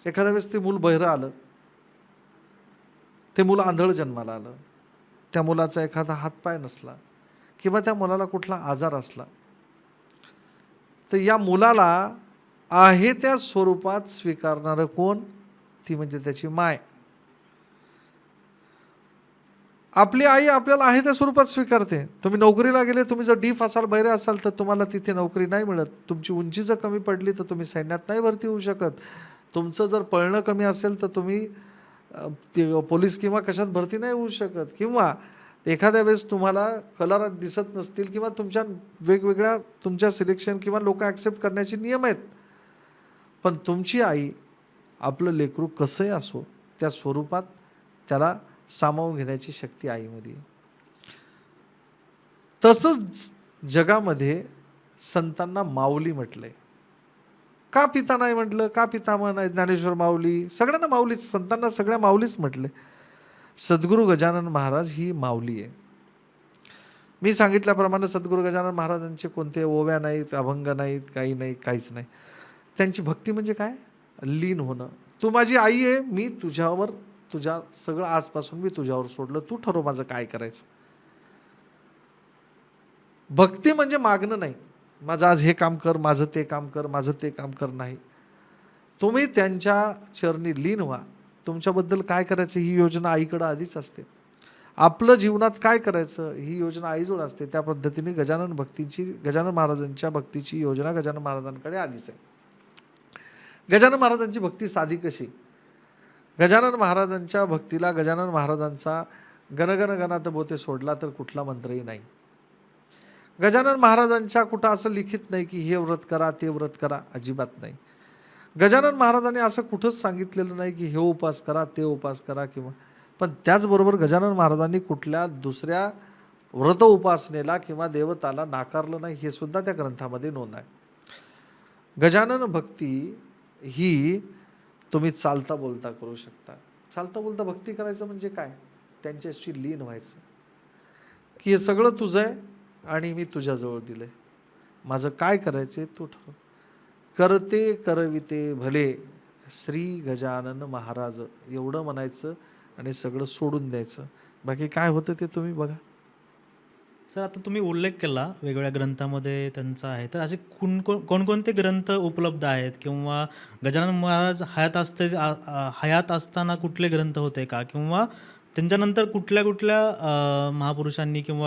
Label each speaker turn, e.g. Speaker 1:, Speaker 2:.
Speaker 1: एखाद्या वेळेस ते मूल बहिरं आलं, ते मूल आंधळ जन्माला आलं, त्या मुलाचा एखादा हातपाय नसला किंवा त्या मुलाला कुठला आजार असला, तर या मुलाला आहे त्या स्वरूपात स्वीकारणारं कोण? ती म्हणजे त्याची माय. आपली आई आपल्याला आहे त्या स्वरूपात स्वीकारते. तुम्ही नोकरीला गेले, तुम्ही जर डीफ असाल, बहिरे असाल, तर तुम्हाला तिथे नोकरी नाही मिळत. तुमची उंची जर कमी पडली तर तुम्ही सैन्यात नाही भरती होऊ शकत. तुमचं जर पळणं कमी असेल तर तुम्ही पोलीस किंवा कशात भरती नाही होऊ शकत. किंवा एखाद्या वेळेस तुम्हाला कलर दिसत नसतील किंवा तुमच्या वेगवेगळ्या तुमच्या सिलेक्शन किंवा लोक ॲक्सेप्ट करण्याचे नियम आहेत. पण तुमची आई आपलं लेकरू कसंही असो त्या स्वरूपात त्याला सामावून घेण्याची शक्ती आईमध्ये. तसंच जगामध्ये संतांना माऊली म्हटलंय. का पिता नाही म्हटलं? का पितामह नाही? ज्ञानेश्वर माऊली, सगळ्यांना माऊलीच, संतांना सगळ्या माऊलीच म्हटले. सद्गुरू गजानन महाराज ही माऊली आहे. मी सांगितल्याप्रमाणे सद्गुरू गजानन महाराजांचे कोणते ओव्या नाहीत, अभंग नाहीत, काही नाही, काहीच नाही. त्यांची भक्ती म्हणजे काय? लीन होणं. तू माझी आई आहे, मी तुझ्यावर, तुझ्या सगळं आजपासून मी तुझ्यावर सोडलं, तू ठरव माझं काय करायचं. भक्ती म्हणजे मागणं नाही, माझं आज हे काम कर, माझं ते काम कर, माझं ते काम कर, नाही. तुम्ही त्यांच्या चरणी लीन व्हा. तुमच्याबद्दल काय करायचं ही योजना आईकडं आधीच असते. आपलं जीवनात काय करायचं ही योजना आईजवळ असते. त्या पद्धतीने गजानन महाराजांच्या भक्तीची योजना गजानन महाराजांकडे आलीच आहे. गजानन महाराजांची भक्ती साधी कशी? गजानन महाराजांच्या भक्तीला गजानन महाराजांचा गणगण गणात बोते सोडला तर कुठला मंत्रही नाही. गजानन महाराजांच्या कुठं असं लिखित नाही की हे व्रत करा, ते व्रत करा, अजिबात नाही. गजानन महाराजांनी असं कुठंच सांगितलेलं नाही की हे उपास करा, ते उपास करा किंवा. पण त्याचबरोबर गजानन महाराजांनी कुठल्या दुसऱ्या व्रत उपासनेला किंवा देवताला नाकारलं नाही, हे सुद्धा त्या ग्रंथामध्ये नोंद आहे. गजानन भक्ती ही तुम्ही चालता बोलता करू शकता. चालता बोलता भक्ती करायचं म्हणजे काय? त्यांच्याशी लीन व्हायचं की हे सगळं तुझं आहे आणि मी तुझ्याजवळ दिलंय, माझं काय करायचे तू ठरव. करते करविते भले श्री गजानन महाराज, एवढं म्हणायचं आणि सगळं सोडून द्यायचं. बाकी काय होतं ते तुम्ही बघा.
Speaker 2: सर, आता तुम्ही उल्लेख केला वेगवेगळ्या ग्रंथामध्ये त्यांचा आहे, तर असे कोणकोणते ग्रंथ उपलब्ध आहेत किंवा गजानन महाराज हयात असताना कुठले ग्रंथ होते का, किंवा त्यांच्यानंतर कुठल्या कुठल्या महापुरुषांनी किंवा